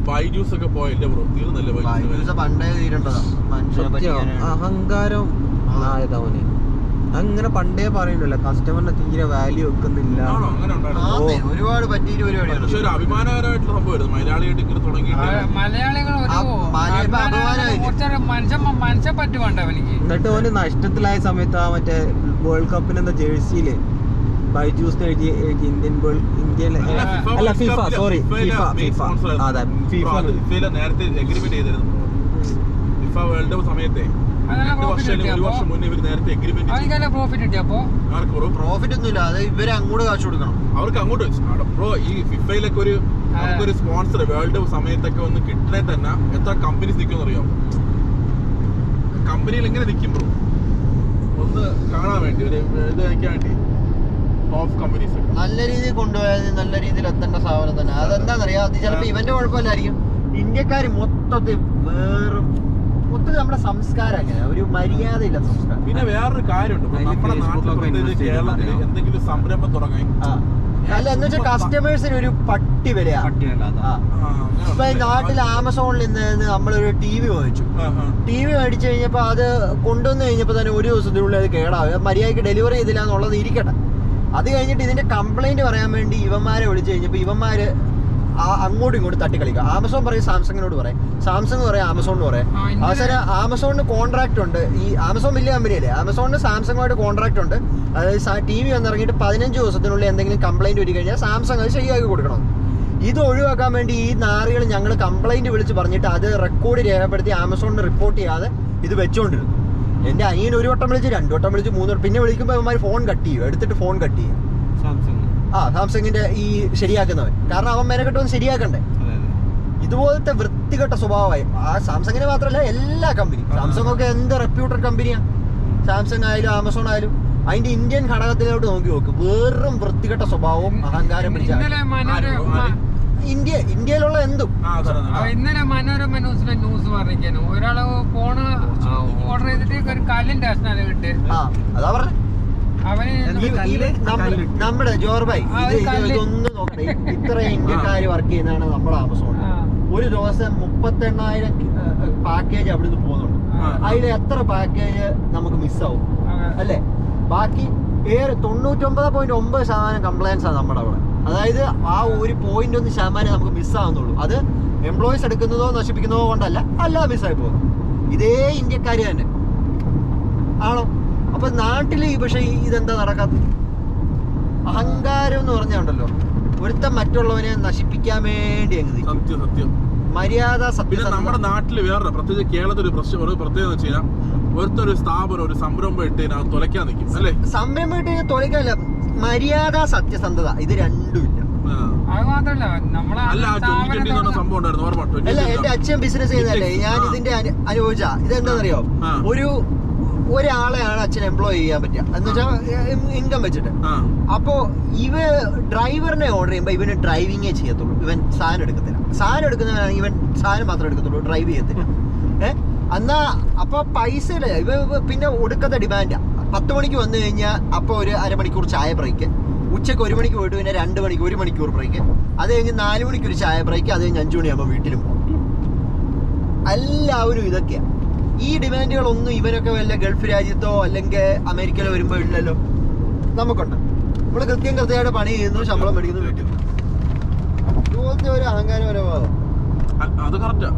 ബൈജൂസ് ഒക്കെ പോയല്ലേ ബ്രോ? തീർന്നല്ലേ പണ്ടേ അഹങ്കാരം ആയതവന് അങ്ങനെ പണ്ടേ പറയുന്നില്ല. കസ്റ്റമറിനെ തീരെ വാല്യൂ വെക്കുന്നില്ല. ഒരുപാട് പറ്റിയൊരു പരിപാടിയാണ്. പക്ഷെ ഒരു അഭിമാനകരമായിട്ടുള്ള സംഭവമായിരുന്നു മലയാളിയായിട്ട് ഇങ്ങനെ തുടങ്ങിയിട്ട്. എന്നിട്ട് ഓന് നഷ്ടത്തിലായ സമയത്ത് ആ മറ്റേ വേൾഡ് കപ്പിന് എന്താ ജേഴ്സിയില് ബൈജൂസ് ഇന്ത്യൻ അല്ല ഫിഫ, സോറി ഫിഫ അതെ ഫിഫയിലെ നേരത്തെ എഗ്രിമെന്റ് ചെയ്തിരുന്നു. ഫിഫ വേൾഡ് കപ്പ് സമയത്തെ പ്രോഫിറ്റ് ഒന്നുമില്ല. അത് ഇവര് അങ്ങോട്ട് കാശ് കൊടുക്കണം. അവർക്ക് അങ്ങോട്ട് ബ്രോ ഈ ഫിഫയിലൊക്കെ ഒരു നമുക്കൊരു സ്പോൺസർ വേൾഡ് കപ്പ് സമയത്തൊക്കെ ഒന്ന് കിട്ടണേ തന്നെ എത്ര കമ്പനീസ് നിൽക്കുമെന്ന് അറിയാമോ? കമ്പനിയിൽ എങ്ങനെ നിൽക്കും ബ്രോ? ഒന്ന് കാണാൻ വേണ്ടി ഒരു ഇത് വയ്ക്കാൻ വേണ്ടി ടോപ്പ് കമ്പനീസ് നല്ല രീതിയിൽ കൊണ്ടുപോയത് നല്ല രീതിയിൽ എത്തേണ്ട സാധനം തന്നെ. അതെന്താണെന്നറിയാം, അത് ചിലപ്പോൾ ഇവന്റെ കുഴപ്പമില്ലായിരിക്കും. ഇന്ത്യക്കാർ മൊത്തത്തിൽ മൊത്തത്തിൽ നമ്മുടെ സംസ്കാരം അങ്ങനെ ഒരു മര്യാദയില്ല സംസ്കാരം. പിന്നെ വേറൊരു കാര്യമുണ്ട്, നമ്മുടെ നാട്ടിൽ കേരളത്തിൽ എന്തെങ്കിലും സംരംഭം തുടങ്ങാൻ അല്ല എന്ന് വെച്ചാൽ കസ്റ്റമേഴ്സിന് ഒരു പട്ടി വിലയാണ്. ഇപ്പൊ നാട്ടിൽ ആമസോണിൽ നിന്ന് നമ്മളൊരു TV മേടിച്ചു. TV മേടിച്ചു കഴിഞ്ഞപ്പോ അത് കൊണ്ടുവന്ന് കഴിഞ്ഞപ്പോ തന്നെ ഒരു ദിവസത്തിനുള്ളിൽ അത് കേടാവുക, മര്യാദയ്ക്ക് ഡെലിവറി ചെയ്തില്ല എന്നുള്ളത് ഇരിക്കട്ടെ. അത് കഴിഞ്ഞിട്ട് ഇതിന്റെ കംപ്ലൈന്റ് പറയാൻ വേണ്ടി ഇവന്മാരെ വിളിച്ചു കഴിഞ്ഞപ്പോ ഇവന്മാര് അങ്ങോട്ടും ഇങ്ങോട്ടും തട്ടിക്കളിക്കുക. ആമസോൺ പറയും സാംസങ്ങിനോട് പറയാം, സാംസങ് പറയാം ആമസോണിന് പറയാം. അവസാനം ആമസോണിന് കോൺട്രാക്ട് ഉണ്ട്. ഈ ആമസോൺ വലിയ കമ്പനിയല്ലേ, ആമസോണിന് സാംസങ്ങുമായിട്ട് കോൺട്രാക്ട് ഉണ്ട്. അതായത് TV വന്നിറങ്ങിയിട്ട് 15 ദിവസത്തിനുള്ളിൽ എന്തെങ്കിലും കംപ്ലൈന്റ് വരി കഴിഞ്ഞാൽ സാംസങ് അത് ശരിയാക്കി കൊടുക്കണം. ഇത് ഒഴിവാക്കാൻ വേണ്ടി ഈ നാറികൾ ഞങ്ങൾ കംപ്ലൈന്റ് വിളിച്ച് പറഞ്ഞിട്ട് അത് റെക്കോർഡ് രേഖപ്പെടുത്തി ആമസോണിന് റിപ്പോർട്ട് ചെയ്യാതെ ഇത് വെച്ചോണ്ടിരുന്നു. എന്റെ അനിയൻ ഒരു വട്ടം വിളിച്ച്, 2 വട്ടം വിളിച്ച്, 3 വട്ടം, പിന്നെ വിളിക്കുമ്പോൾ അവന്മാർ ഫോൺ കട്ട് ചെയ്യും, എടുത്തിട്ട് ഫോൺ കട്ട് ചെയ്യും. സാംസങ്ങിന്റെ ഈ ശരിയാക്കുന്നവൻ, കാരണം അവൻ മെനക്കെട്ടൊന്നും ശരിയാക്കണ്ടേ. ഇതുപോലത്തെ വൃത്തികെട്ട സ്വഭാവമായി ആ സാംസങ്ങിനെ മാത്രമല്ല എല്ലാ കമ്പനിയും. സാംസങ് ഒക്കെ എന്ത് റെപ്യൂട്ടഡ് കമ്പനിയാണ്. സാംസങ് ആയാലും ആമസോൺ ആയാലും അതിന്റെ ഇന്ത്യൻ ഘടകത്തിലോട്ട് നോക്ക്, വെറും വൃത്തികെട്ട സ്വഭാവവും അഹങ്കാരം പിടിച്ച ഇന്ത്യയിലുള്ള എന്തും. ഇന്നലെ മനോരമ ന്യൂസിലെ ന്യൂസ് പറഞ്ഞിരിക്കാനു ഒരാള് ഫോണ് ഓർഡർ ചെയ്തിട്ട് ഒരു കല്ലിന്റെ അശ്നാല കിട്ടി. അതാ പറഞ്ഞ നമ്മുടെ ജോർബായി ഇതൊന്നും നോക്കട്ടെ. ഇത്രയും ഇന്ത്യക്കാര് വർക്ക് ചെയ്യുന്നതാണ് നമ്മുടെ ആമസോൺ. ഒരു ദിവസം 38,000 പാക്കേജ് അവിടുന്ന് പോകുന്നുണ്ട്. അതിൽ എത്ര പാക്കേജ് നമുക്ക് മിസ്സാവും അല്ലേ? ബാക്കി 99.9% കംപ്ലയൻസ് ആണ് നമ്മുടെ അവിടെ. അതായത് ആ ഒരു 0.1% നമുക്ക് മിസ്സാവുന്നുള്ളൂ. അത് എംപ്ലോയീസ് എടുക്കുന്നതോ നശിപ്പിക്കുന്നതോ കൊണ്ടല്ല, അല്ലാതെ മിസ്സായി പോകുന്നു. ഇതേ ഇന്ത്യക്കാർ തന്നെ ആണോ? അപ്പൊ നാട്ടില് പക്ഷെ ഇതെന്താ നടക്കാത്തത്? അഹങ്കാരം എന്ന് പറഞ്ഞുണ്ടല്ലോ, ഒരുത്തം മറ്റുള്ളവനെ നശിപ്പിക്കാൻ വേണ്ടി സത്യം മര്യാദ സത്യം. നമ്മുടെ നാട്ടില് വേറെ പ്രത്യേകിച്ച് കേരളത്തിൽ ഒരു പ്രത്യേകത വെച്ച് കഴിഞ്ഞാൽ ഒരുത്തൊരു സ്ഥാപനം ഒരു സംരംഭം ഇട്ട് തുലയ്ക്കാൻ നിൽക്കും അല്ലേ? സംരംഭം ഇട്ട് കഴിഞ്ഞാൽ മര്യാദ സത്യസന്ധത ഇത് രണ്ടുമില്ല. അല്ല, എന്റെ അച്ഛൻ ബിസിനസ് ചെയ്യുന്നതല്ലേ, ഞാൻ ഇതിന്റെ അനുഭവിച്ച ഇതെന്താണെന്നറിയോ? ഒരാളെയാണ് അച്ഛൻ എംപ്ലോയ് ചെയ്യാൻ പറ്റുക എന്ന് വെച്ചാൽ ഇൻകം വെച്ചിട്ട്. അപ്പോ ഡ്രൈവറിനെ ഓർഡർ ചെയ്യുമ്പോ ഇവന് ഡ്രൈവിങ്ങേ ചെയ്യത്തുള്ളൂ, ഇവൻ സാധനം എടുക്കത്തില്ല. സാധനം എടുക്കുന്നവനാണെങ്കിൽ ഇവൻ സാധനം മാത്രമേ എടുക്കത്തുള്ളൂ, ഡ്രൈവ് ചെയ്യത്തില്ല. എന്നാ അപ്പൊ പൈസ ഇവ പിന്നെ ഒടുക്കത്തെ ഡിമാൻഡാ. 10 മണിക്ക് വന്നു കഴിഞ്ഞാൽ അപ്പൊ ഒരു അരമണിക്കൂർ ചായ ബ്രേക്ക്, ഉച്ചക്ക് 1 മണിക്ക് പോയിട്ട് പിന്നെ 2 മണിക്ക് 1 മണിക്കൂർ ബ്രേക്ക്, അത് കഴിഞ്ഞ് 4 മണിക്ക് ഒരു ചായ ബ്രേക്ക്, അത് കഴിഞ്ഞ് 5 മണിയാകുമ്പോൾ വീട്ടിലും പോകും. എല്ലാവരും ഇതൊക്കെയാ. ഈ ഡിമാൻഡുകളൊന്നും ഇവരൊക്കെ വല്ല ഗൾഫ് രാജ്യത്തോ അല്ലെങ്കിൽ അമേരിക്കയിലോ വരുമ്പോൾ ഇല്ലല്ലോ. നമുക്കുണ്ട്. നമ്മള് കൃത്യമായിട്ട് പണി ചെയ്യുന്നു, ശമ്പളം മേടിക്കുന്നു, വീട്ടിൽ. ഇതുപോലത്തെ ഒരു അഹങ്കാരപരമാകും. അത് കറക്റ്റാ.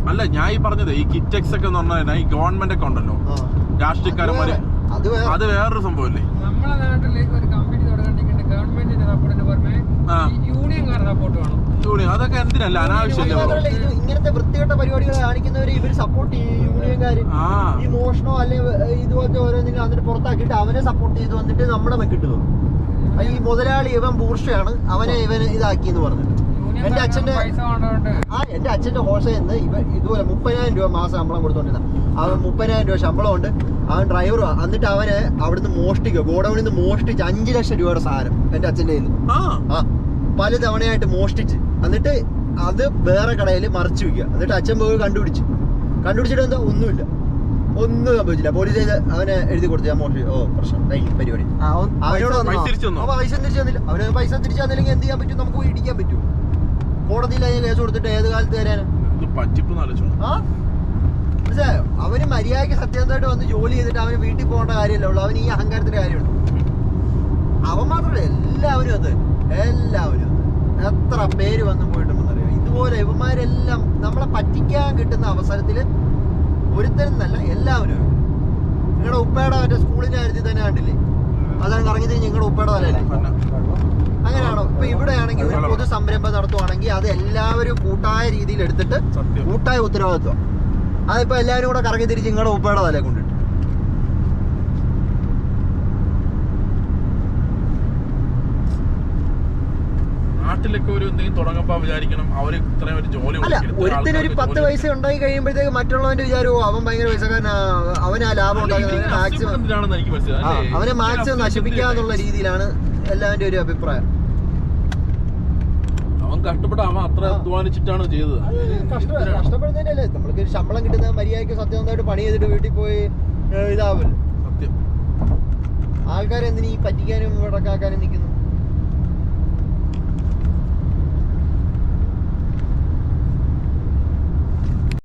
അല്ല, ഞാൻ ഈ പറഞ്ഞത് ഈ കിറ്റെക്സ് ഒക്കെ എന്ന് പറഞ്ഞാൽ ഈ ഗവൺമെന്റ് ഒക്കെ ഉണ്ടല്ലോ, രാഷ്ട്രീയക്കാരന്മാര്, അത് വേറൊരു സംഭവല്ലേ? നമ്മളെ നാട്ടിലേക്ക് ഒരു കമ്പനി തുടങ്ങണമെങ്കിൽ ഗവൺമെന്റിന്റെ സപ്പോർട്ടിന് പുറമെ യൂണിയൻകാരുടെ സപ്പോർട്ട് വേണം. അതൊക്കെ എന്തിനല്ല, അനാവശ്യമല്ല. ഇങ്ങനത്തെ വൃത്തികെട്ട പരിപാടികൾ കാണിക്കുന്നവര് ഇവര് സപ്പോർട്ട് ചെയ്യും. യൂണിയൻകാര് ഈ മോഷണോ അല്ലെങ്കിൽ ഇതുപോലത്തെ ഓരോന്നിനും എന്നിട്ട് പുറത്താക്കിയിട്ട് അവനെ സപ്പോർട്ട് ചെയ്ത് വന്നിട്ട് നമ്മുടെ മെക്കിട്ട് തോന്നും. ഈ മുതലാളി ഇവൻ ബൂർഷയാണ്, അവനെ ഇവന് ഇതാക്കി എന്ന് പറഞ്ഞിട്ട്. എന്റെ അച്ഛന്റെ ഹോൾസെയിൽ ഇതുപോലെ 30,000 രൂപ മാസം ശമ്പളം കൊടുത്തോണ്ടിരുന്ന അവൻ 30,000 രൂപ ശമ്പളം ഉണ്ട്. അവൻ ഡ്രൈവറുമാണ്. എന്നിട്ട് അവന് അവിടുന്ന് മോഷ്ടിക്കുക, ഗോഡൌണിൽ നിന്ന് മോഷ്ടിച്ച് 5 ലക്ഷം രൂപയുടെ സാധനം എന്റെ അച്ഛൻ്റെ കയ്യിൽ നിന്ന് പല തവണയായിട്ട് മോഷ്ടിച്ച് എന്നിട്ട് അത് വേറെ കടയിൽ മറിച്ചു വയ്ക്കുക. എന്നിട്ട് അച്ഛൻ പോയി കണ്ടുപിടിച്ചിട്ട് എന്താ ഒന്നും സംഭവിച്ചില്ല. പോലീസ് അവനെ എഴുതി കൊടുത്തു, ഞാൻ മോഷ്ടിച്ചു, പ്രശ്നം പരിപാടി. അവനോട് പൈസ തിരിച്ചു തന്നില്ല. അവന് പൈസ തിരിച്ചു തന്നില്ലെങ്കിൽ എന്ത് ചെയ്യാൻ പറ്റും? നമുക്ക് പോയി ഇടിക്കാൻ പറ്റും. കോടതി കോടതിയിൽ അതിന് കേസ് കൊടുത്തിട്ട് ഏത് കാലത്ത് തരാനും? ആ മനസ്സിലായോ? അവന് മര്യാദയ്ക്ക് സത്യസന്ധമായിട്ട് വന്ന് ജോലി ചെയ്തിട്ട് അവന് വീട്ടിൽ പോകേണ്ട കാര്യമല്ലേ ഉള്ളൂ. അവന് ഈ അഹങ്കാരത്തിന്റെ കാര്യമുള്ളൂ. അവൻ മാത്രമല്ല, എല്ലാവരും അത് എത്ര പേര് വന്നു പോയിട്ടുണ്ടെന്നറിയാം. ഇതുപോലെ ഇവന്മാരെല്ലാം നമ്മളെ പറ്റിക്കാൻ കിട്ടുന്ന അവസരത്തിൽ ഒരുത്തരെന്നല്ല എല്ലാവരും. നിങ്ങളുടെ ഉപ്പയുടെ മറ്റേ സ്കൂളിന്റെ കാര്യത്തിൽ തന്നെ കണ്ടില്ലേ, അതാണ് കറങ്ങി തിരിഞ്ഞ് നിങ്ങളുടെ ഉപ്പയുടെ തലയല്ലേ? അങ്ങനെയാണോ? ഇപ്പൊ ഇവിടെയാണെങ്കിൽ ഒരു പൊതു സംരംഭം നടത്തുവാണെങ്കിൽ അത് എല്ലാവരും കൂട്ടായ രീതിയിൽ എടുത്തിട്ട് കൂട്ടായ ഉത്തരവാദിത്വം. അതിപ്പോ എല്ലാവരും കൂടെ കറങ്ങി തിരിച്ച് നിങ്ങളുടെ ഉപ്പയുടെ തലയെ കൊണ്ടിട്ട് നാട്ടിലൊക്കെ ഒരു എന്തെങ്കിലും തുടങ്ങപ്പോ വിചാരിക്കണം അവര് ഇത്രയും ഒരു ജോലി. അല്ല, ഒരുത്തിനൊരു 10 പൈസ ഉണ്ടായി കഴിയുമ്പോഴത്തേക്ക് മറ്റുള്ളവന്റെ വിചാരവും അവൻ ഭയങ്കര പൈസക്കാരനാ, അവന് ആ ലാഭം ഉണ്ടാക്കുന്നത് മാക്സിമം അവനെ മാക്സിമം നശിപ്പിക്കാന്നുള്ള രീതിയിലാണ് എല്ലാവരുടെ ഒരു അഭിപ്രായം. അവൻ കഷ്ടപ്പെട്ട അവൻ അത്ര അധ്വാനിച്ചിട്ടാണ് ചെയ്തത്. കഷ്ടപ്പെടുന്നതിന്റെ അല്ലേ നമ്മൾക്ക് ശമ്പളം കിട്ടുന്ന മര്യാദയ്ക്ക് സത്യസന്ധമായിട്ട് പണി ചെയ്തിട്ട് വീട്ടിൽ പോയി ഇതാവല്ലോ. സത്യം. ആൾക്കാരെന്തിനീ പറ്റിക്കാനും ഇടക്കാക്കാനും നിൽക്കുന്നു?